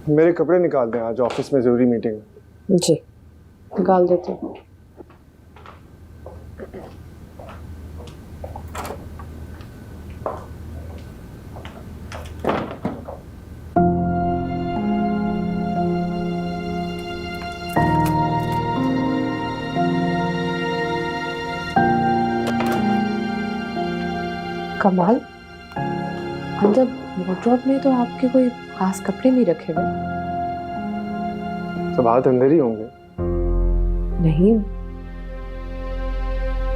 मेरे कपड़े निकाल दें, आज ऑफिस में जरूरी मीटिंग है। जी निकाल देते हूँ। कमाल, अंदर वार्डरोब में तो आपके कोई खास कपड़े नहीं रखे हुए। सब हाथ अंदर ही होंगे। नहीं,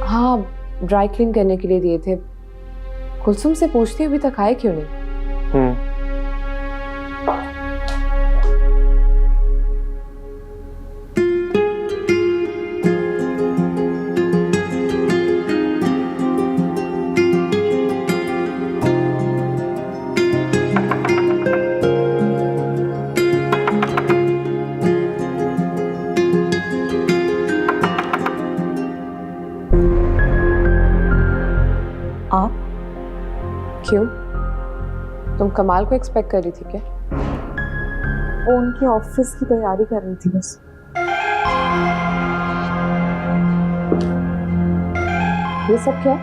हाँ ड्राई क्लीन करने के लिए दिए थे। कुलसुम से पूछती अभी तक आए क्यों नहीं। आप क्यों? तुम कमाल को एक्सपेक्ट कर रही थी क्या? वो उनके ऑफिस की तैयारी कर रही थी बस। ये सब क्या?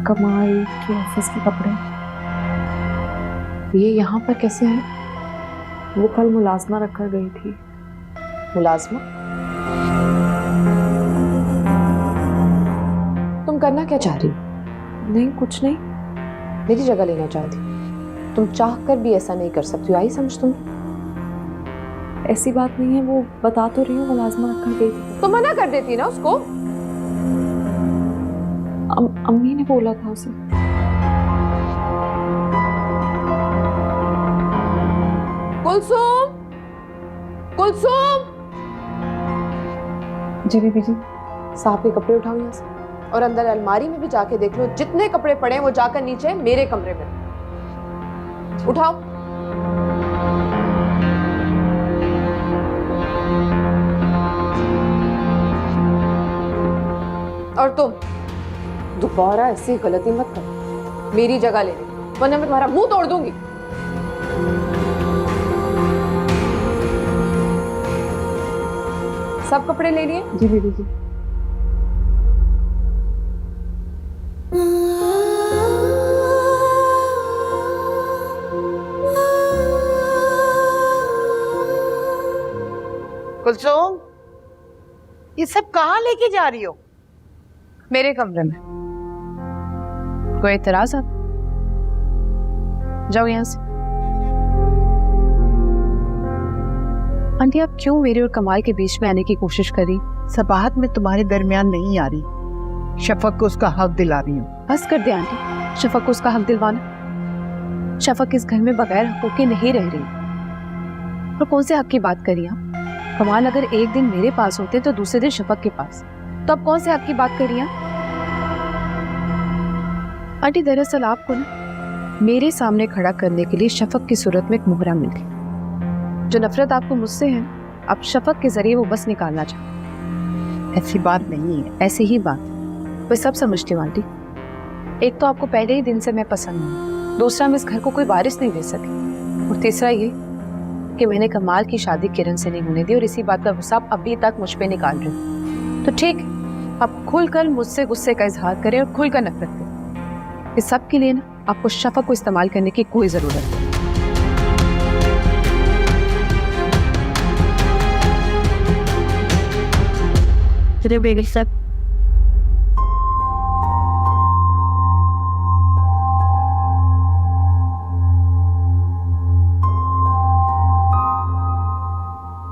कमाल के ऑफिस के कपड़े। ये यहाँ पर कैसे है? वो कल मुलाजमा रखकर गई थी। मुलाजमा? तुम करना क्या चाह रही हो? नहीं कुछ नहीं। मेरी जगह लेना चाहती? तुम चाह कर भी ऐसा नहीं कर सकती हो, आई समझ तुम? ऐसी बात नहीं है, वो बता तो रही हूँ मुलाजमा रखकर गई थी। तो मना कर देती ना उसको। अम्मी ने बोला था उसे। कुलसुम, कुलसुम। जी बीबी जी। साहब के कपड़े उठाओ यहाँ से और अंदर अलमारी में भी जाके देख लो, जितने कपड़े पड़े हैं वो जाकर नीचे मेरे कमरे में उठाओ। और तुम दोबारा ऐसी गलती मत करो, मेरी जगह ले लो वरना मैं तुम्हारा मुंह तोड़ दूंगी। सब कपड़े ले लिए? जी बीबी जी। कुलसुम, ये सब कहाँ लेके जा रही हो? मेरे कमरे में। कोई एतराज आप? जाओ यहाँ से। आंटी आप क्यों मेरे और कमाल के बीच में आने की कोशिश करी? सबाहत में तुम्हारे दरमियान नहीं आ रही, शफक को उसका हक दिला रही हूँ। बस कर दे आंटी, शफक को उसका हक दिलवाना। शफक इस घर में बगैर हकों के नहीं रह रही। और कौन से हक की बात करी आप? कमाल अगर एक दिन मेरे पास होते तो दूसरे दिन शफक के पास, तो अब कौन से हक की बात करी आप? आंटी दरअसल आपको ना मेरे सामने खड़ा करने के लिए शफक की सूरत में एक मोहरा मिल गई। जो नफरत आपको मुझसे है, अब शफक के जरिए वो बस निकालना चाहते। ऐसी बात नहीं है। ऐसी ही बात मैं सब समझती हूँ आंटी। एक तो आपको पहले ही दिन से मैं पसंद हूँ, दूसरा मैं इस घर को कोई वारिस नहीं दे सकी, और तीसरा ये कि मैंने कमाल की शादी किरण से नहीं होने दी और इसी बात का गुस्सा आप अभी तक मुझ पे निकाल रहे हो। तो ठीक, आप खुलकर मुझसे गुस्से का इजहार करें और खुलकर नफरत करें। इस सब के लिए ना आपको शफक को इस्तेमाल करने की कोई जरूरत नहीं।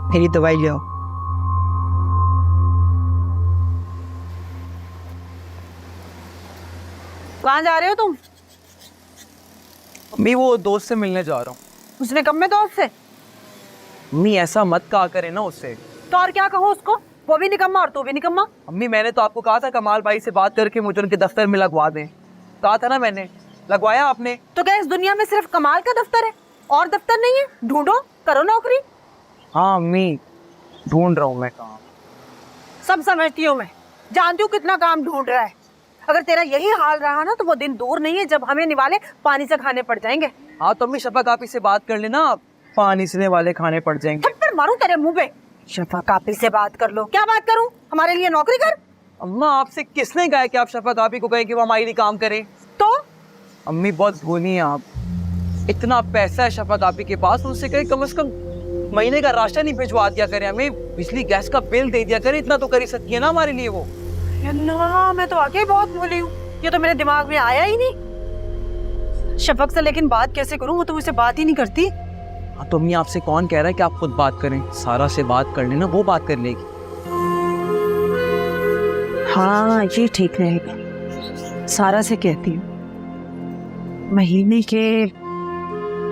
मेरी दवाई ले आओ। कहाँ जा रहे हो तुम? अम्मी वो दोस्त से मिलने जा रहा हूँ। उसने कब में दोस्त से? अम्मी ऐसा मत कहा करे ना उससे। तो और क्या कहो उसको? वो भी निकम्मा और तू भी निकम्मा। अम्मी मैंने तो आपको कहा था कमाल भाई से बात करके मुझे उनके दफ्तर में लगवा दें। कहा था ना मैंने, लगवाया आपने? तो क्या इस दुनिया में सिर्फ कमाल का दफ्तर है और दफ्तर नहीं है? ढूंढो, करो नौकरी। हाँ अम्मी ढूंढ रहा हूँ मैं काम। सब समझती हूँ मैं, जानती हूँ कितना काम ढूंढ रहा है। अगर तेरा यही हाल रहा ना तो वो दिन दूर नहीं है जब हमें निवाले पानी से खाने पड़ जाएंगे। हाँ तो अम्मी शफक आप से बात कर लेना, पानी से वाले खाने पड़ जाएंगे। थप्पड़ मारूं तेरे मुंह पे। शफक आपी से बात कर लो। क्या बात करूं? हमारे लिए नौकरी कर। अम्मा आपसे किसने कहा कि आप शफक आपी को कहें कि वो हमारे लिए काम करें? तो अम्मी बहुत भोली हैं आप। इतना पैसा है शफक आपी के पास, उनसे कहें कम से कम महीने का राशन ही भिजवा दिया करे, हमें बिजली गैस का बिल दे दिया करे, इतना तो कर ही सकती है ना हमारे लिए वो। अल्लाह, मैं तो आगे बहुत भूली हूँ, ये तो मेरे दिमाग में आया ही नहीं। शफक से लेकिन बात कैसे करूँ, वो तो मुझसे बात ही नहीं करती। हाँ तो अम्मी आपसे कौन कह रहा है कि आप खुद बात करें? सारा से बात कर लेना, वो बात कर लेगी। हाँ ये ठीक रहेगा, सारा से कहती हूँ महीने के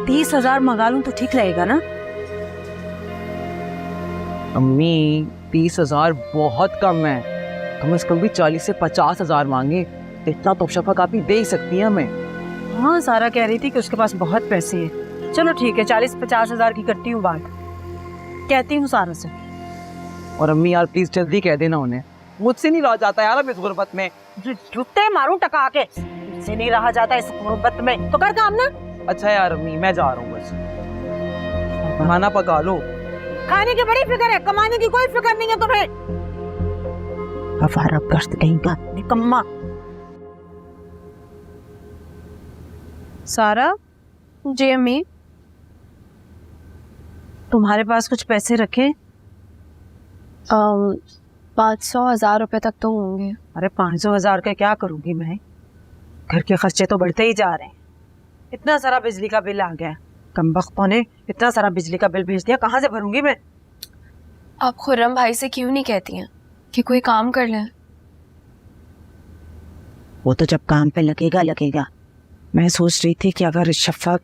30,000 मंगा लूँ तो ठीक रहेगा ना? अम्मी 30,000 बहुत कम है, कम से कम भी 40 से 50,000 मांगे, इतना तो शफक आप ही दे ही सकती हैं हमें। हाँ सारा कह रही थी कि उसके पास बहुत पैसे हैं। चलो ठीक है, 40-50,000 की करती हूँ बात, कहती हूँ सारा से। और अम्मी यार प्लीज जल्दी कह देना उन्हें, मुझसे नहीं रहा जाता यार अब इस गुर्बत में। जूते मारूं टका के, मुझसे नहीं रहा जाता इस गुर्बत में, तो कर काम ना। अच्छा यार अम्मी मैं जा रहा हूँ, बस खाना पका लो। खाने की बड़ी फिक्र है, कमाने की कोई फिक्र नहीं है तुम्हें। अफारा गर्द कहेगा निकम्मा। सारा, जी अम्मी। तुम्हारे पास कुछ पैसे रखे? 500-1000 रुपए तक तो होंगे। अरे 500,000 का क्या करूंगी मैं? घर के खर्चे तो बढ़ते ही जा रहे हैं। इतना सारा बिजली का बिल आ गया, कमबख्तों ने इतना सारा बिजली का बिल भेज दिया, कहाँ से भरूंगी मैं? आप खुर्रम भाई से क्यों नहीं कहती हैं कि कोई काम कर लें? वो तो जब काम पे लगेगा। मैं सोच रही थी कि अगर शफक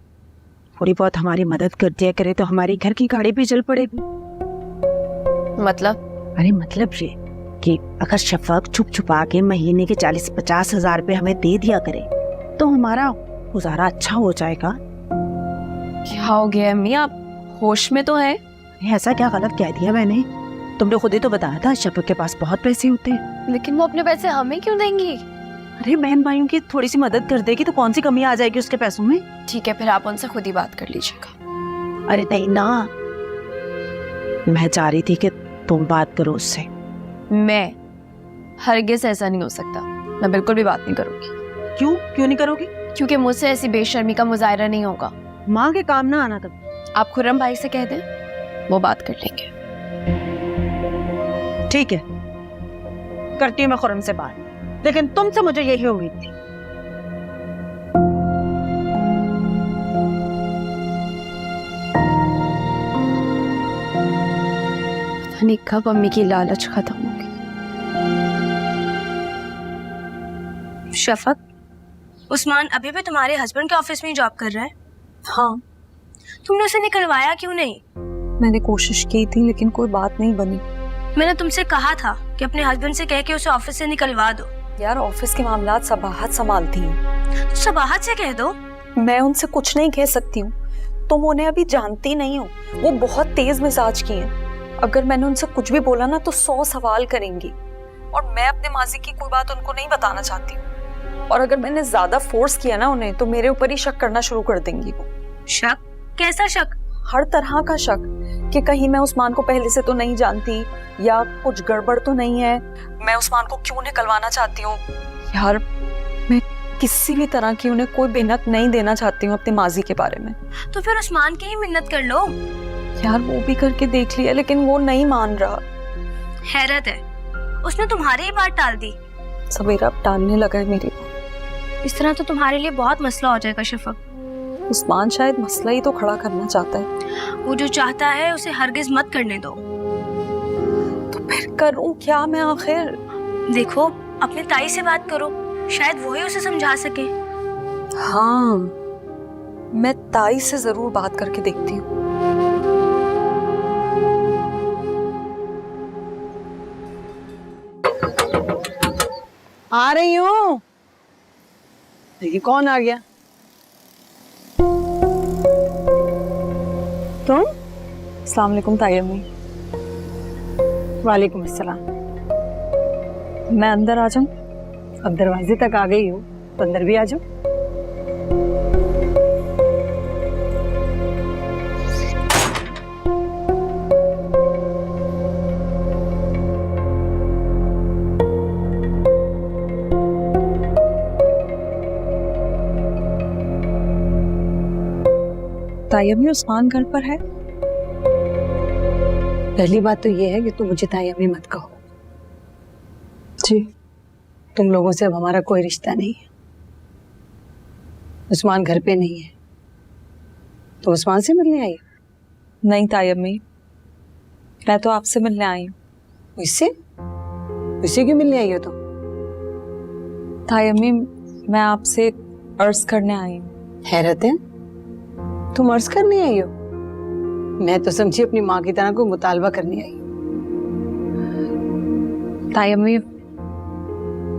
थोड़ी बहुत हमारी मदद कर दिया करे तो हमारी घर की गाड़ी भी चल पड़ेगी। मतलब? अरे मतलब ये कि अगर शफक छुप छुपा के महीने के 40-50,000 रुपए हमें दे दिया करे तो हमारा गुजारा अच्छा हो जाएगा। क्या हो गया अम्मी, आप होश में तो हैं? ऐसा क्या गलत कह दिया मैंने? तुमने खुद ही तो बताया था शफक के पास बहुत पैसे होते हैं। लेकिन वो अपने पैसे हमें क्यों देंगी? अरे बहन भाइयों की थोड़ी सी मदद कर देगी तो कौन सी कमी आ जाएगी उसके पैसों में? ठीक है, फिर आप उनसे खुद ही बात कर लीजिएगा। अरे नहीं ना, मैं चाह रही थी कि तुम बात करो उससे। मैं हरगिज़ ऐसा नहीं हो सकता, मैं बिल्कुल भी बात नहीं करूंगी। क्यों नहीं करोगी? क्योंकि मुझसे ऐसी बेशर्मी का मुजाहरा नहीं होगा। माँ के काम ना आना कभी। आप खुर्रम भाई से कह दें, वो बात कर लेंगे। ठीक है, करती हूँ मैं खुर्रम से बात, लेकिन तुमसे मुझे यही उम्मीद थी। पता नहीं कब अम्मी की लालच खत्म होगी। शफक, उस्मान अभी भी तुम्हारे हस्बैंड के ऑफिस में ही जॉब कर रहा है? हाँ, तुमने उसे निकलवाया क्यों नहीं? मैंने कोशिश की थी लेकिन कोई बात नहीं बनी। मैंने तुमसे कहा था कि अपने हस्बैंड से कह के उसे ऑफिस से निकलवा दो। यार ऑफिस के मामलात सबाहत संभालती हैं। तो सबाहत से कह दो। मैं उनसे कुछ नहीं कह सकती हूँ, तुम उन्हें अभी जानती नहीं हो, वो बहुत तेज मिजाज की हैं। अगर मैंने उनसे कुछ भी बोला ना तो 100 सवाल करेंगी, और मैं अपने माजी की कोई बात उनको नहीं बताना चाहती हूँ। और अगर मैंने ज्यादा फोर्स किया ना उन्हें तो मेरे ऊपर ही शक करना शुरू कर देंगी वो। शक? कैसा शक? हर तरह का शक, कि कहीं मैं उस्मान को पहले से तो नहीं जानती, या कुछ गड़बड़ तो नहीं है, मैं उस्मान को क्यों निकलवाना चाहती हूँ। यार मैं किसी भी तरह की उन्हें कोई बेनत नहीं देना चाहती हूँ अपने माजी के बारे में। तो फिर उस्मान की ही मिन्नत कर लो। यार वो भी करके देख लिया लेकिन वो नहीं मान रहा। हैरत है, उसने तुम्हारी ही बात टाल दी। सवेरा अब टालने लगा है मेरी। इस तरह तो तुम्हारे लिए बहुत मसला हो जाएगा शफक। उस्मान शायद मसला ही तो खड़ा करना चाहता है। वो जो चाहता है उसे हरगिज मत करने दो। तो फिर करूं क्या मैं आखिर? देखो अपने ताई से बात करो, शायद वो ही उसे समझा सके। हाँ, मैं ताई से जरूर बात करके देखती हूँ। आ रही हूँ। ये कौन आ गया? तुम? अस्सलाम वालेकुम ताई अम्मी। वालेकुम अस्सलाम। मैं अंदर आ जाऊं? अब दरवाजे तक आ गई हो तो अंदर भी आ जाओ। तायम्मी उस्मान घर पर है? पहली बात तो ये है कि तुम मुझे तायम्मी मत कहो। जी। तुम लोगों से अब हमारा कोई रिश्ता नहीं है। उस्मान घर पे नहीं है। तो उस्मान से मिलने आई? नहीं तायम्मी, मैं तो आपसे मिलने आई हूँ। इससे इससे क्यों मिलने आई हो तुम? तायम्मी, मैं आपसे अर्ज करने आई हूँ। हैरत है, तुम अर्ज करने आई हो? मैं तो समझी अपनी माँ की तरह को मुतालबा करने आई। तायम्मी,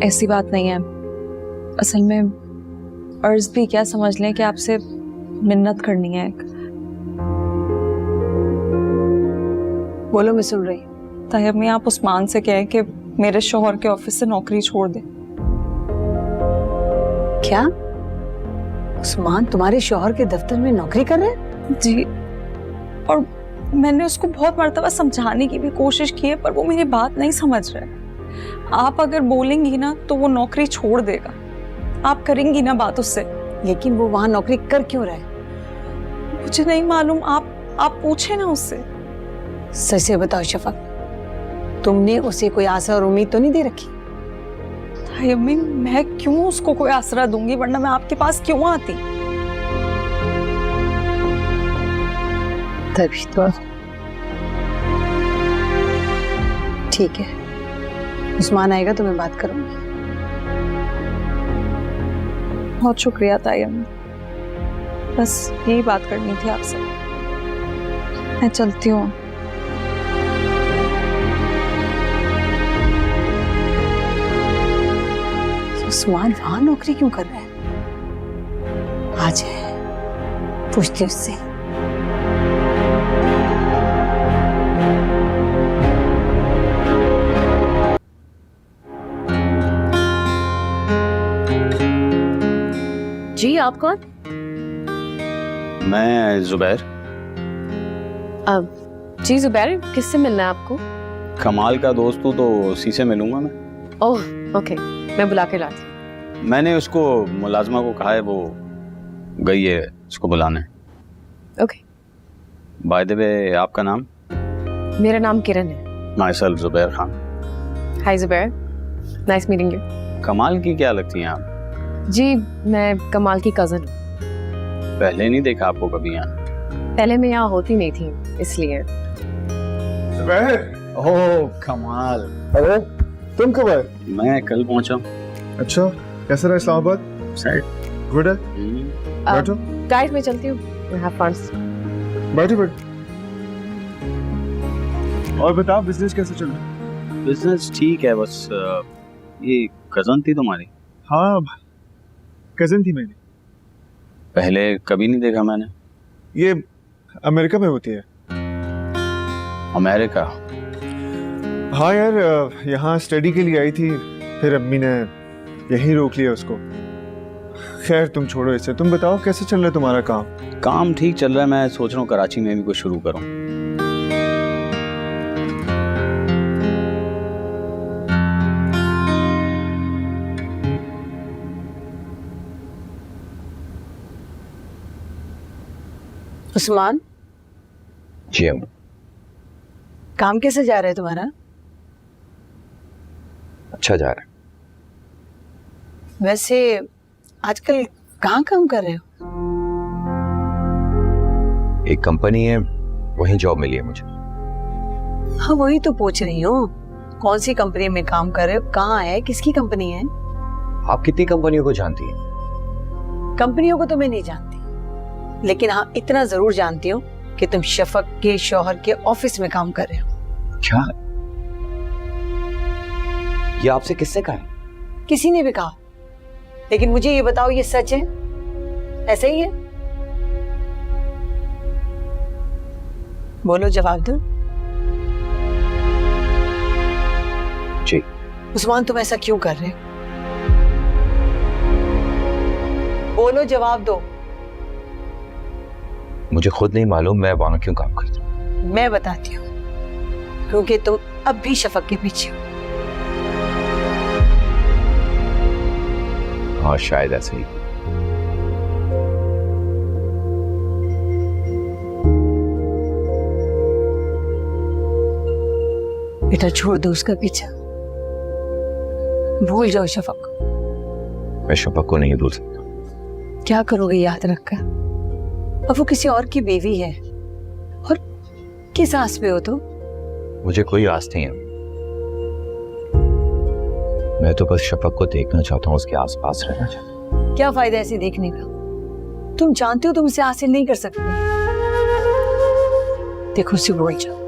ऐसी बात नहीं है। असल में अर्ज भी क्या समझ लें कि आपसे मिन्नत करनी है एक। बोलो, मैं सुन रही हूँ। तायम्मी, आप उस्मान से कहें कि मेरे शौहर के ऑफिस से नौकरी छोड़ दे। क्या उस्मान तुम्हारे शौहर के दफ्तर में नौकरी कर रहे हैं? जी, और मैंने उसको बहुत मर्तबा समझाने की भी कोशिश की है, पर वो मेरी बात नहीं समझ रहा है। आप अगर बोलेंगी ना तो वो नौकरी छोड़ देगा। आप करेंगी ना बात उससे? लेकिन वो वहां नौकरी कर क्यों रहा है? मुझे नहीं मालूम, आप पूछे ना उससे। सच से बताओ शफक, तुमने उसे कोई आशा और उम्मीद तो नहीं दे रखी? तायम्मी, मैं क्यों उसको कोई आसरा दूंगी, वरना मैं आपके पास क्यों आती? तभी तो। ठीक है, उस्मान आएगा तो मैं बात करूंगी। बहुत शुक्रिया तायम्मी, बस यही बात करनी थी आपसे। मैं चलती हूँ। उस्मान वहां नौकरी क्यों कर रहा है? आज है, पूछती उससे। जी, आप कौन? मैं जुबैर। जी जुबैर, किससे मिलना है आपको? कमाल का दोस्त हूँ तो उसी से मिलूंगा मैं। ओह ओके, मैं बुला के लाती हूँ। मैंने उसको मुलाजमा को कहा है, वो गई है उसको बुलाने। ओके। बाय द वे, आपका नाम? मेरा नाम किरण है। My self Zubair Khan. Hi Zubair, nice meeting you. कमाल की क्या लगती हैं आप? जी, मैं कमाल की कजन हूँ। पहले नहीं देखा आपको कभी यहाँ? पहले मैं यहाँ होती नहीं थी, इसलिए। जुबैर, ओह कमाल। अरे तुम कब आए? मैं कल पहुंचा। अच्छा, कैसा रहा इस्लामाबाद? सेट। गुड है। बैठो गाइस, मैं चलती हूँ। Have fun. बैठो बैठो। और बताओ, बिजनेस कैसे चल रहा है? बिजनेस ठीक है, बस ये कजन थी तुम्हारी? हाँ, कजन थी मेरी। पहले कभी नहीं देखा मैंने। ये अमेरिका में होती है। अमेरिका? हाँ यार, यहाँ स्टडी के लिए आई थी, फिर अम्मी ने यहीं रोक लिया उसको। खैर तुम छोड़ो इसे, तुम बताओ कैसे चल रहा है तुम्हारा काम? काम ठीक चल रहा है, मैं सोच रहा हूँ कराची में भी कुछ शुरू करूँ। उस्मान, जी अम्मा। काम कैसे जा रहा है तुम्हारा? अच्छा जा रहा है। वैसे आजकल कहाँ काम कर रहे हो? एक कंपनी है, वहीं जॉब मिली है मुझे। हाँ, वही तो पूछ रही हूँ, कौन सी कंपनी में काम कर रहे हो, कहाँ है, किसकी कंपनी है? आप कितनी कंपनियों को जानती हैं? कंपनियों को तो मैं नहीं जानती, लेकिन हाँ इतना जरूर जानती हूँ कि तुम शफक के शौहर के ऑफिस में काम कर रहे हो। क्या? ये आपसे किसने कहा? किसी ने भी कहा, लेकिन मुझे ये बताओ, ये सच है? ऐसे ही है? बोलो, जवाब दो। जी। उस्मान, तुम ऐसा क्यों कर रहे हो? बोलो, जवाब दो। मुझे खुद नहीं मालूम मैं वहां क्यों काम करता हूँ। मैं बताती हूँ, क्योंकि तुम अब भी शफक के पीछे हो। हाँ शायद ऐसे ही। बेटा छोड़ दो उसका पीछा, भूल जाओ शफक। मैं शफक को नहीं भूल सकता। क्या करोगे याद रखकर, अब वो किसी और की बीवी है। और किस आस पे हो तुम? मुझे कोई आस नहीं है। मैं तो बस शफक को देखना चाहता हूँ, उसके आसपास रहना चाहता हूँ। क्या फायदा ऐसे देखने का? तुम जानते हो तुम इसे हासिल नहीं कर सकते। देखो उसे भूल जाओ।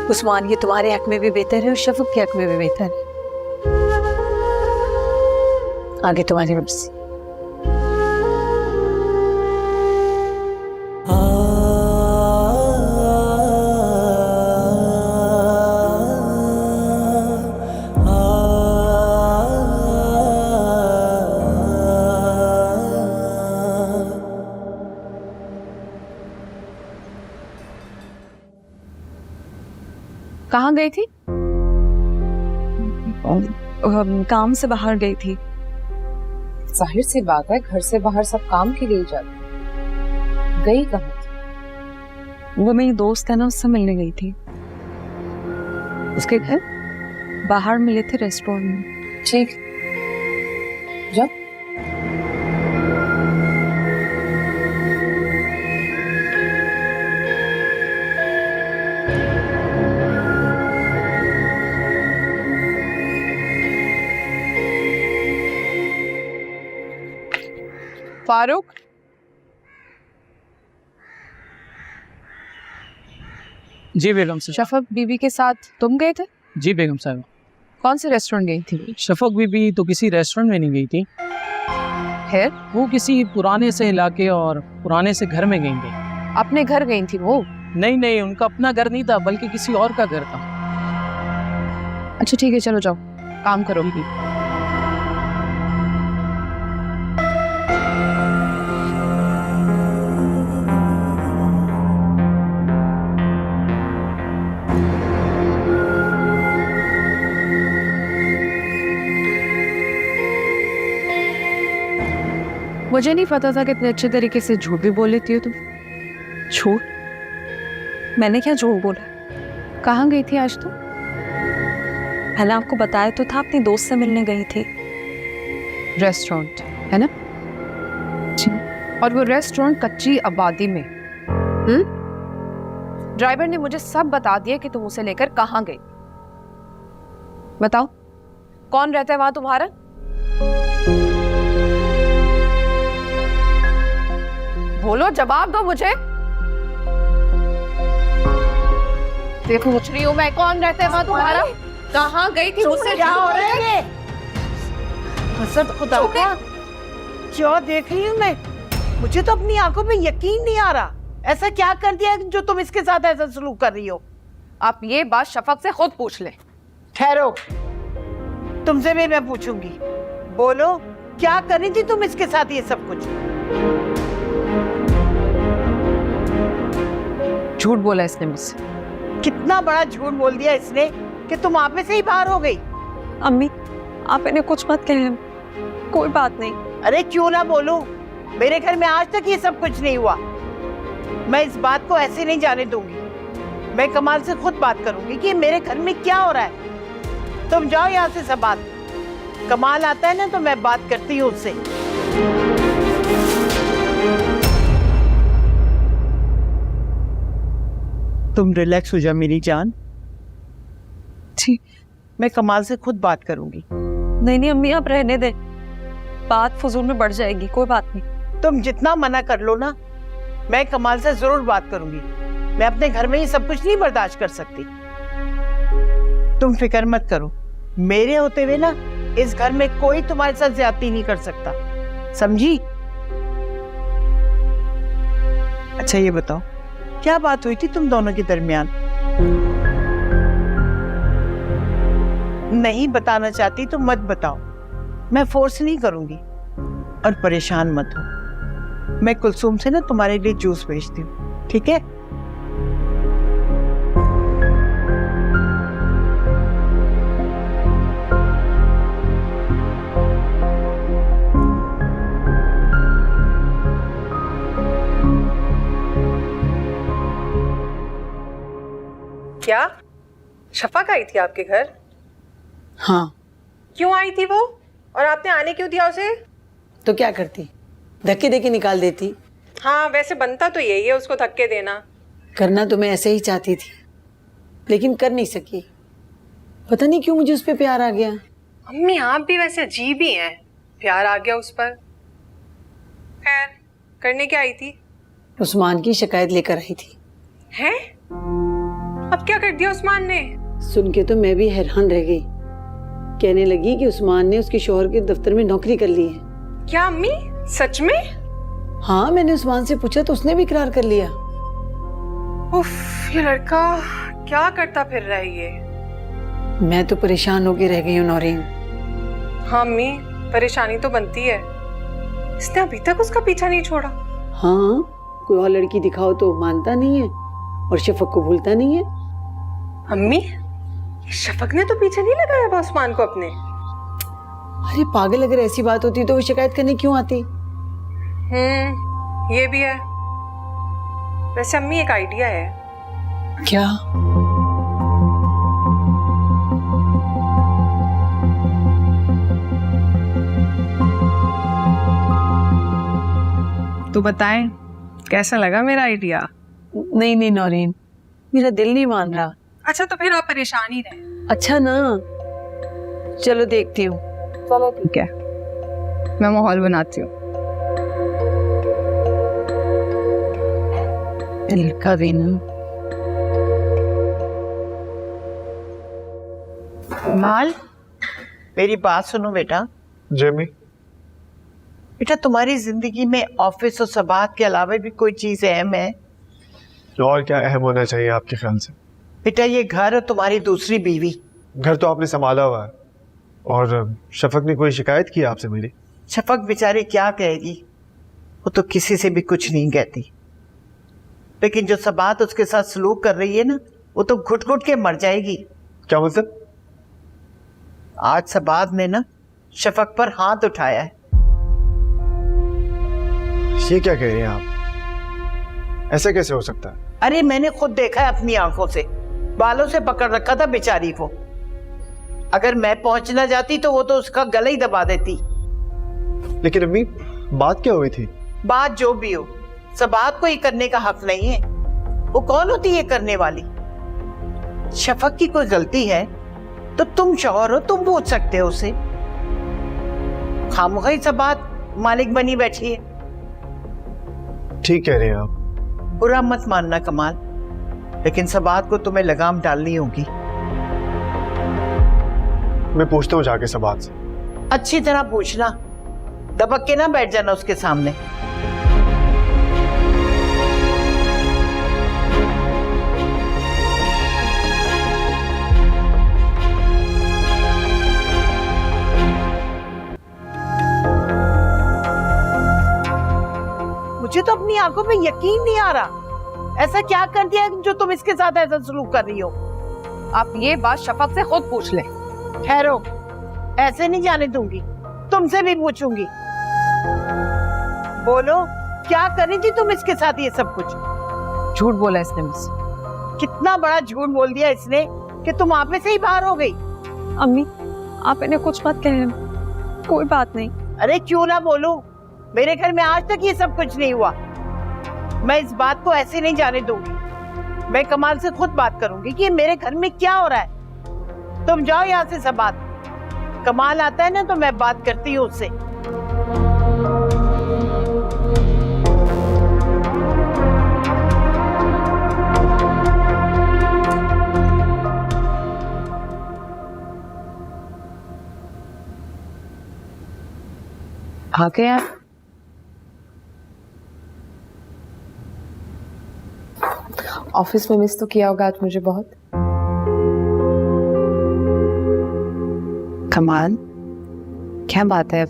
उस्मान ये तुम्हारे हक में भी बेहतर है और शफक के हक में भी बेहतर है। आगे तुम्हारी मर्जी। कहाँ गई थी? काम से बाहर गई थी। जाहिर सी बात है, घर से बाहर सब काम के लिए जाते। गई कहाँ थी? वो मेरी दोस्त है ना, उससे मिलने गई थी। उसके घर? बाहर मिले थे रेस्टोरेंट में। ठीक, जा। फारूक, जी बेगम साहब। शफक बीबी के साथ तुम गए थे? जी बेगम साहब। कौन से रेस्टोरेंट गई थी? शफक बीबी तो किसी रेस्टोरेंट में नहीं गई थी, फिर? वो किसी पुराने से इलाके और पुराने से घर में गई थी। अपने घर गई थी वो? नहीं नहीं, उनका अपना घर नहीं था, बल्कि किसी और का घर था। अच्छा ठीक है, चलो जाओ काम करो। मुझे नहीं पता था कि इतने अच्छे तरीके से झूठ भी बोल लेती हो तुम। झूठ? मैंने क्या झूठ बोला? कहाँ गई थी आज तुम? मैंने आपको बताया तो था, अपनी दोस्त से मिलने गई थी। रेस्टोरेंट है ना? जी। और वो रेस्टोरेंट कच्ची आबादी में। ड्राइवर ने मुझे सब बता दिया कि तुम उसे लेकर कहाँ गई। बताओ कौन रहता है वहां तुम्हारा? बोलो, जवाब दो मुझे। देखो पूछ रही हूँ मैं, कौन रहता है वहां तुम्हारा? कहाँ गई थी उससे? क्या हो रहा है ये? हसरत खुदा का, क्या देख रही हूँ मैं? मुझे तो अपनी आंखों पे यकीन नहीं आ रहा। ऐसा क्या कर दिया जो तुम इसके साथ ऐसा सलूक कर रही हो? आप ये बात शफक से खुद पूछ ले। ठहरो, तुमसे भी मैं पूछूंगी। बोलो, क्या कर रही थी तुम इसके साथ ये सब कुछ? झूठ बोला इसने मुझसे। कितना बड़ा झूठ बोल दिया इसने कि तुम आप में से ही बाहर हो गई। अम्मी, आप इन्हें कुछ मत कहिए, कोई बात नहीं। अरे क्यों ना बोलूं? मेरे घर में आज तक ये सब कुछ नहीं हुआ। मैं इस बात को ऐसे नहीं जाने दूंगी। मैं कमाल से खुद बात करूंगी कि मेरे घर में क्या हो रहा है। तुम जाओ यहाँ से, सब बात। कमाल आता है ना तो मैं बात करती हूँ उससे। तुम रिलैक्स हो जा मेरी जान। ठीक, मैं कमाल से खुद बात करूंगी। नहीं नहीं अम्मी, आप रहने दे, बात फजूल में बढ़ जाएगी। कोई बात नहीं। तुम जितना मना कर लो ना, मैं कमाल से जरूर बात करूंगी। मैं अपने घर में ये सब कुछ नहीं बर्दाश्त कर सकती। तुम फिक्र मत करो, मेरे होते हुए ना इस घर में कोई तुम्हारे साथ ज्यादती नहीं कर सकता, समझी? अच्छा ये बताओ, क्या बात हुई थी तुम दोनों के दरमियान? नहीं बताना चाहती तो मत बताओ, मैं फोर्स नहीं करूंगी। और परेशान मत हो। मैं कुलसुम से ना तुम्हारे लिए जूस भेजती हूँ, ठीक है? क्या शफक आई थी आपके घर? हाँ, क्यों आई थी वो? और आपने आने क्यों दिया उसे? तो क्या करती, धक्के देके निकाल देती। हाँ, वैसे बनता तो यही है उसको धक्के देना। करना तो मैं ऐसे ही चाहती थी, लेकिन कर नहीं सकी। पता नहीं क्यों मुझे उस पर प्यार आ गया। अम्मी आप भी वैसे अजीब ही हैं, प्यार आ गया उस पर। खैर, करने क्या आई थी? उस्मान की शिकायत लेकर आई थी। हैं? अब क्या कर दिया उस्मान ने? सुन के तो मैं भी हैरान रह गई। कहने लगी कि उस्मान ने उसके शौहर के दफ्तर में नौकरी कर ली है। क्या अम्मी, सच में? हाँ, मैंने उस्मान से पूछा तो उसने भी इकरार कर लिया। उफ, ये लड़का क्या करता फिर रहा है ये? मैं तो परेशान होके रह गई हूँ नौरीन। हाँ अम्मी, परेशानी तो बनती है। इसने अभी तक उसका पीछा नहीं छोड़ा। हाँ, कोई और लड़की दिखाओ तो मानता नहीं है और शफक को भूलता नहीं है। अम्मी, शफक ने तो पीछे नहीं लगाया उस्मान को अपने। अरे पागल, अगर ऐसी बात होती तो वो शिकायत करने क्यों आती? ये भी है। वैसे अम्मी एक आइडिया है। क्या? तो बताएं, कैसा लगा मेरा आइडिया? नहीं नहीं नौरीन, मेरा दिल नहीं मान रहा। अच्छा तो फिर आप परेशान ही रहे। अच्छा ना, चलो देखती हूँ। चलो ठीक है, मैं माहौल बनाती हूँ। लड़का भी ना। माल, मेरी बात सुनो बेटा। जेमी, बेटा तुम्हारी जिंदगी में ऑफिस और सबात के अलावा भी कोई चीज अहम है? और क्या अहम होना चाहिए आपके ख्याल से? बेटा ये घर और तुम्हारी दूसरी बीवी। घर तो आपने संभाला हुआ है। और शफक ने कोई शिकायत की आपसे मेरी? शफक बेचारी क्या कहेगी, वो तो किसी से भी कुछ नहीं कहती। लेकिन जो सबात उसके साथ सलूक कर रही है ना, वो तो घुट घुट के मर जाएगी। क्या मतलब? आज सबात ने ना शफक पर हाथ उठाया है। ये क्या कह रही हैं आप? ऐसा कैसे हो सकता है? अरे मैंने खुद देखा है अपनी आंखों से, बालों से पकड़ रखा था बेचारी को। अगर मैं पहुंच ना जाती तो वो तो उसका गला ही दबा देती। लेकिन अम्मी, बात क्या हुई थी? बात जो भी हो, सबात को ये करने का हक नहीं है। वो कौन होती है करने वाली? शफक की कोई गलती है तो तुम शौहर हो, तुम पूछ सकते हो उसे। खामोखी सबात मालिक बनी बैठी है। ठीक कह रहे हैं आप। बुरा मत मानना कमाल, लेकिन सबात को तुम्हें लगाम डालनी होगी। मैं पूछता हूँ जाके सबात से। अच्छी तरह पूछना, दबक के ना बैठ जाना उसके सामने। मुझे तो अपनी आंखों में यकीन नहीं आ रहा। ऐसा क्या कर दिया है जो तुम इसके साथ ऐसा सलूक कर रही हो? आप ये बात शफक से खुद पूछ ले। ठहरो, ऐसे नहीं जाने दूंगी, तुमसे भी पूछूंगी। बोलो, क्या कर रही थी तुम इसके साथ ये सब कुछ? झूठ बोला इसने मुझसे। कितना बड़ा झूठ बोल दिया इसने कि तुम आप में से ही बाहर हो गई। अम्मी, आप इन्हें कुछ मत कहना, कोई बात नहीं। अरे क्यों ना बोलूं, मेरे घर में आज तक ये सब कुछ नहीं हुआ। मैं इस बात को ऐसे नहीं जाने दूंगी। मैं कमाल से खुद बात करूंगी कि मेरे घर में क्या हो रहा है। तुम जाओ यहाँ से सब बात। कमाल आता है ना तो मैं बात करती हूँ उससे। आ गए आप? ऑफिस में मिस तो किया होगा आज मुझे बहुत। कमाल, क्या बात है?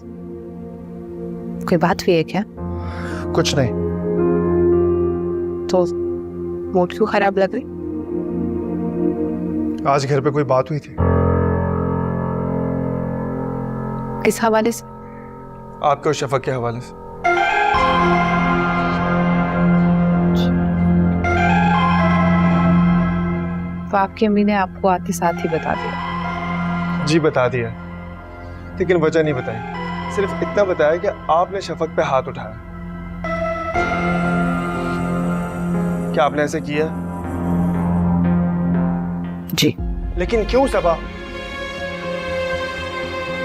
कोई बात हुई है क्या? कुछ नहीं। तो मूड क्यों खराब लग रही? आज घर पे कोई बात हुई थी। किस हवाले से? आपके और शफक के हवाले से। तो आपकी अम्मी ने आपको आते साथ ही बता दिया? जी बता दिया, लेकिन वजह नहीं बताई। सिर्फ इतना बताया कि आपने शफक पे हाथ उठाया। क्या आपने ऐसे किया? जी। लेकिन क्यों सबा?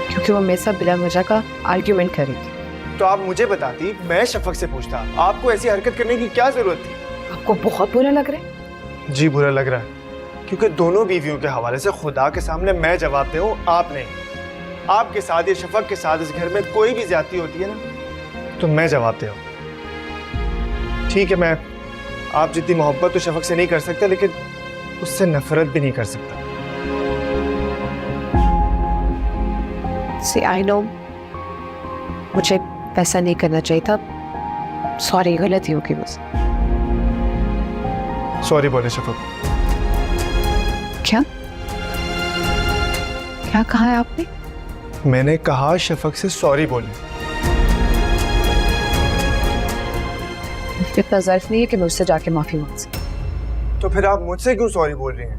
क्योंकि वो मेरे साथ बिला वजह का आर्ग्यूमेंट कर रही थी। तो आप मुझे बताती, मैं शफक से पूछता। आपको ऐसी हरकत करने की क्या जरूरत थी? आपको बहुत बुरा लग रहा है? जी बुरा लग रहा है, क्योंकि दोनों बीवियों के हवाले से खुदा के सामने मैं जवाब दे हूँ, आप नहीं। आपके साथ या शफक के साथ इस घर में कोई भी ज्यादती होती है ना, तो मैं जवाब दे हूँ। ठीक है, मैं आप जितनी मोहब्बत तो शफक से नहीं कर सकता, लेकिन उससे नफरत भी नहीं कर सकता। See, I know, मुझे वैसा नहीं करना चाहिए था। सॉरी, गलती होगी बस। सॉरी बोले शफक। क्या क्या कहा है आपने? मैंने कहा शफक से सॉरी बोले। इतना ज़र्फ नहीं है कि मैं उससे जाके माफी मांग सकूं। तो फिर आप मुझसे क्यों सॉरी बोल रही हैं?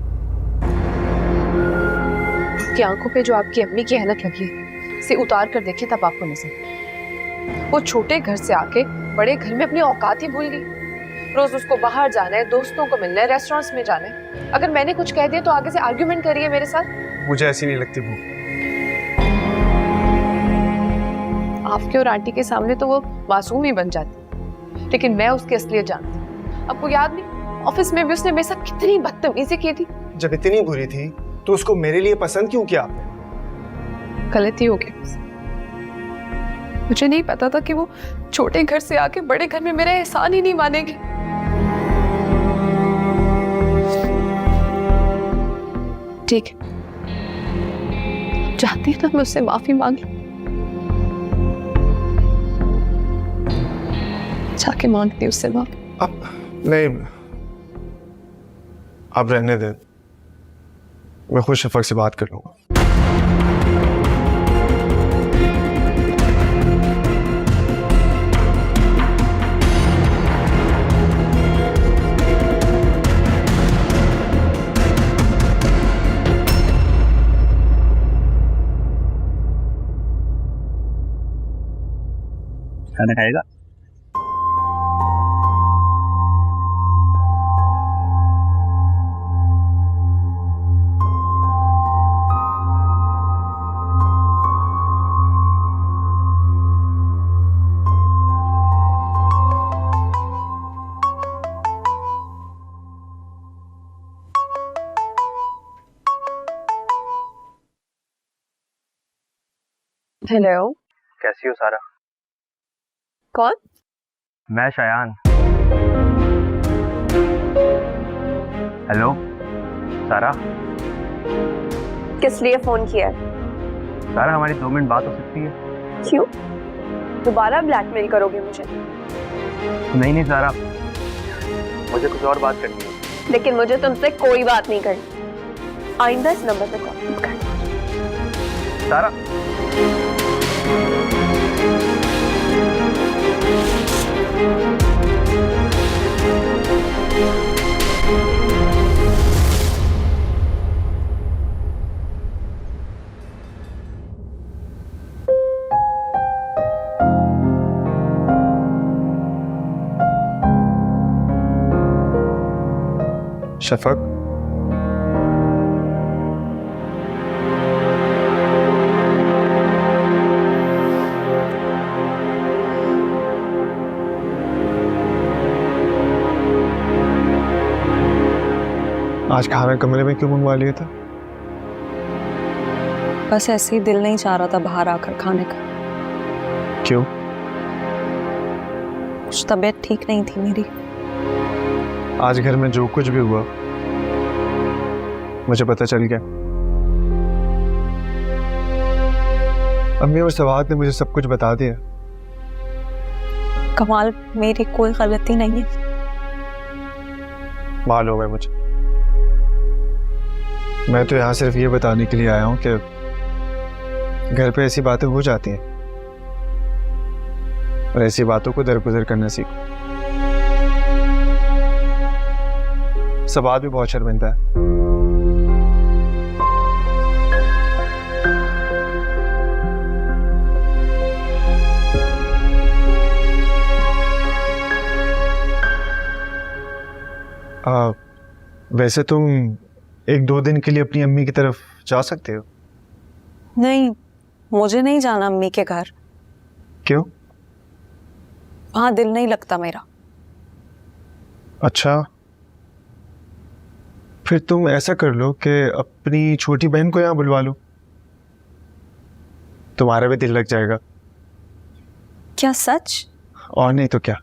आपकी आंखों पे जो आपकी अम्मी की हैनत लगी है, इसे उतार कर देखें तब आपको नजर। वो छोटे घर से आके बड़े घर में अपनी औकात ही भूल गई। रोज उसको बाहर जाना है, दोस्तों को मिलना है, रेस्टोरेंट्स में जाना है। अगर मैंने कुछ कह दिया तो आगे से आर्ग्यूमेंट करिए मेरे साथ। मुझे ऐसी नहीं लगती वो। आपके और आंटी के सामने तो वो मासूम ही बन जाती, लेकिन मैं उसकी असलियत जानती हूँ। आपको याद नहीं, ऑफिस में भी उसने मेरे साथ कितनी बदतमीजी की थी। जब इतनी बुरी थी तो उसको मेरे लिए पसंद क्यों किया आपने? गलती हो गई। मुझे नहीं पता था कि वो छोटे घर से आके बड़े घर में मेरा एहसान ही नहीं मानेगी। ठीक है, चाहती है ना मैं उससे माफी मांग लूं? जाके मांगती उससे माफी। अब नहीं, अब रहने दे, मैं खुद शफक से बात कर लूंगा। खाना खाएगा? हेलो, कैसी हो सारा? कौन? मैं शायान। हेलो सारा। किस लिए फोन किया है? सारा, हमारी 2 मिनट बात हो सकती है? क्यों? दोबारा ब्लैकमेल करोगे मुझे? नहीं नहीं सारा, मुझे कुछ और बात करनी है। लेकिन मुझे तुमसे कोई बात नहीं करनी। आइंदा इस नंबर पे कॉल मत करना। सारा, शफक, आज खाना कमरे में क्यों मंगवा लिया था? बस ऐसे ही दिल नहीं चाह रहा था बाहर आकर खाने का। क्यों? कुछ तबीयत ठीक नहीं थी मेरी। आज घर में जो कुछ भी हुआ मुझे पता चल गया। अम्मी और सवाद ने मुझे सब कुछ बता दिया। कमाल, मेरी कोई गलती नहीं है। मालूम है मुझे। मैं तो यहाँ सिर्फ ये बताने के लिए आया हूँ कि घर पे ऐसी बातें हो जाती हैं और ऐसी बातों को दरगुजर करना सीखो। सबाद भी बहुत शर्मिंदा है। वैसे तुम 1-2 दिन के लिए अपनी अम्मी की तरफ जा सकते हो। नहीं, मुझे नहीं जाना अम्मी के घर। क्यों? वहाँ दिल नहीं लगता मेरा। अच्छा, फिर तुम ऐसा कर लो कि अपनी छोटी बहन को यहाँ बुलवा लो, तुम्हारा भी दिल लग जाएगा। क्या सच? और नहीं तो क्या।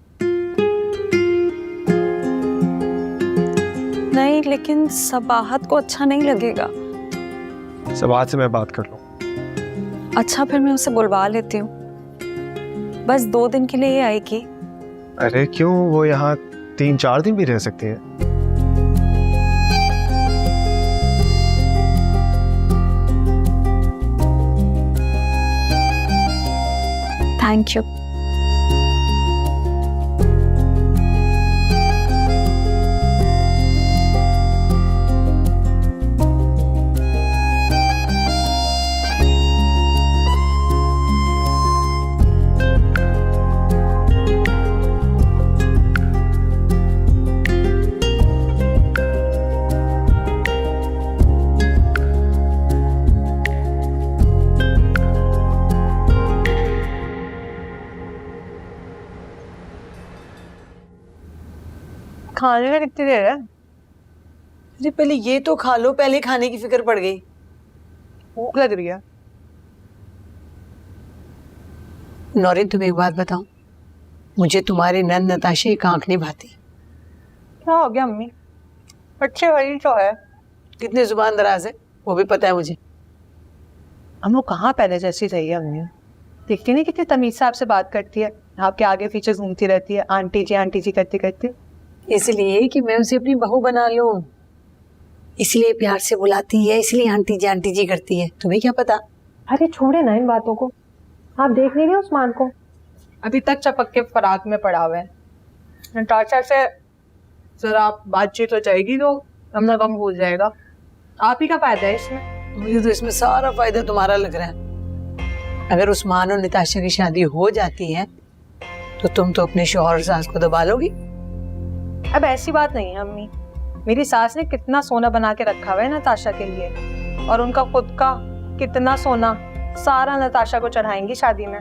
नहीं, लेकिन सबाहत को अच्छा नहीं लगेगा। सबाहत से मैं बात कर लूँ। अच्छा, फिर मैं उसे बुलवा लेती हूँ। बस 2 दिन के लिए ही आएगी। अरे क्यों, वो यहाँ 3-4 दिन भी रह सकती है। Thank you. खाने में कितनी देर है? अरे पहले ये तो खा लो, पहले खाने की फिक्र पड़ गई। भूख लग रही है। नौरीन, तुम्हें एक बात बताऊं, मुझे तुम्हारे नंद नताशा एक आंख नहीं भाती। क्या हो गया अम्मी? अच्छे वही तो है। कितने जुबान दराज है वो भी पता है मुझे। हम लोग कहाँ पहले जैसी रही है अम्मी? देखती नहीं कितनी तमीज से आपसे बात करती है, आपके आगे पीछे घूमती रहती है, आंटी जी करती करती। इसलिए कि मैं उसे अपनी बहू बना लूं, इसलिए प्यार से बुलाती है, इसलिए आंटी जी करती है। तुम्हें क्या पता? अरे छोड़े ना इन बातों को। आप देख नहीं रहे उस्मान को? अभी तक चपक के फराक में पड़ा हुआ है। नताशा से जरा बातचीत हो जाएगी तो अपना गम भूल जाएगा। आप ही का फायदा है इसमें। मुझे तो इसमें सारा फायदा तुम्हारा लग रहा है। अगर उस्मान और नताशा की शादी हो जाती है तो तुम तो अपने शौहर और सास को दबा लोगी। अब ऐसी बात नहीं है अम्मी, मेरी सास ने कितना सोना बना के रखा हुआ है नताशा के लिए, और उनका खुद का कितना सोना सारा नताशा को चढ़ाएंगी शादी में।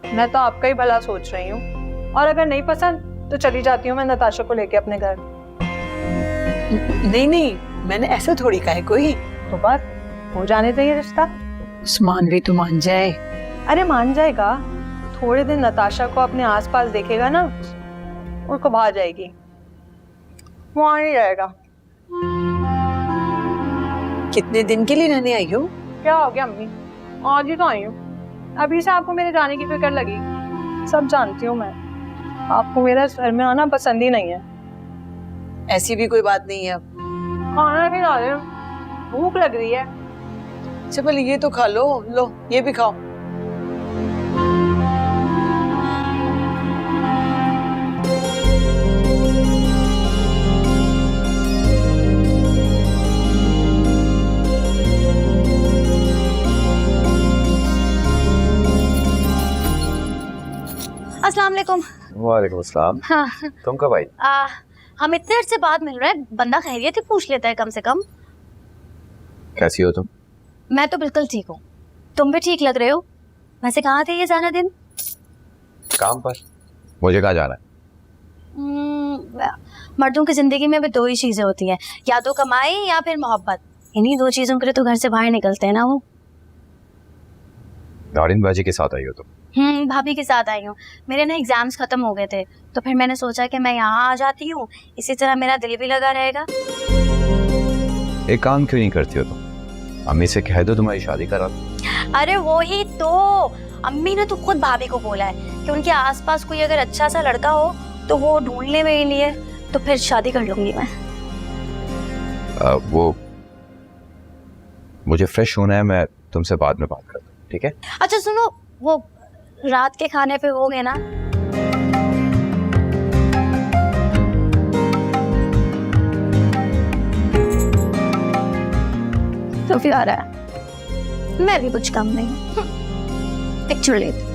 मैं तो आपका ही भला सोच रही हूँ, और अगर नहीं पसंद तो चली जाती हूँ मैं नताशा को लेके अपने घर। नहीं, मैंने ऐसा थोड़ी कहा है कोई। तो बस हो जाने चाहिए रिश्ता। उस्मान भी तो मान जाए। अरे मान जाएगा, थोड़े दिन नताशा को अपने आसपास देखेगा ना, उनको भा जाएगी, वो आ नहीं जाएगा। कितने दिन के लिए रहने आई हो? क्या हो गया अम्मी, आज ही तो आई हूँ। अभी से आपको मेरे जाने की फिक्र लगी? सब जानती हूँ मैं, आपको मेरे घर में आना पसंद ही नहीं है। ऐसी भी कोई बात नहीं है। अब खाना खिला दे, भूख लग रही है। अच्छा पहले ये तो खा लो, ये भी खाओ। अस्सलाम वालेकुम। वालेकुम अस्सलाम। हाँ, तुम कब आई? हम इतने अर्से बाद मिल रहे हैं, बंदा खैरियत ही पूछ लेता है कम से कम। कैसी हो तुम? मैं तो बिल्कुल ठीक हूँ, तुम भी ठीक लग रहे हो। वैसे कहाँ थे ये सारा दिन? काम पर। मुझे कहाँ जाना है? मर्दों की जिंदगी में भी 2 ही चीजें होती हैं, या तो कमाई या फिर मोहब्बत। इन्हीं 2 चीजों के लिए तो घर से बाहर निकलते हैं ना वो। नौरीन बाजी के साथ आई हो तुम? भाभी के साथ आई हूँ। मेरे ना एग्जाम्स खत्म हो गए थे, तो फिर मैंने सोचा कि मैं यहाँ आ जाती हूँ, इसी तरह मेरा दिल भी लगा रहेगा। एक काम क्यों नहीं करती हो तुम? अम्मी से कह दो तुम्हारी शादी करा दो। अरे वो ही तो, अम्मी ने तो खुद भाभी को बोला है कि उनके आसपास कोई अगर अच्छा सा लड़का हो तो वो ढूंढने में ही लिए, तो फिर शादी कर लूंगी मैं। वो मुझे फ्रेश होना है, मैं तुमसे बाद में बात करता हूँ, ठीक है? अच्छा सुनो, वो रात के खाने पे हो गए ना? तो फिर आ रहा है, मैं भी कुछ कम नहीं। पिक्चर लेती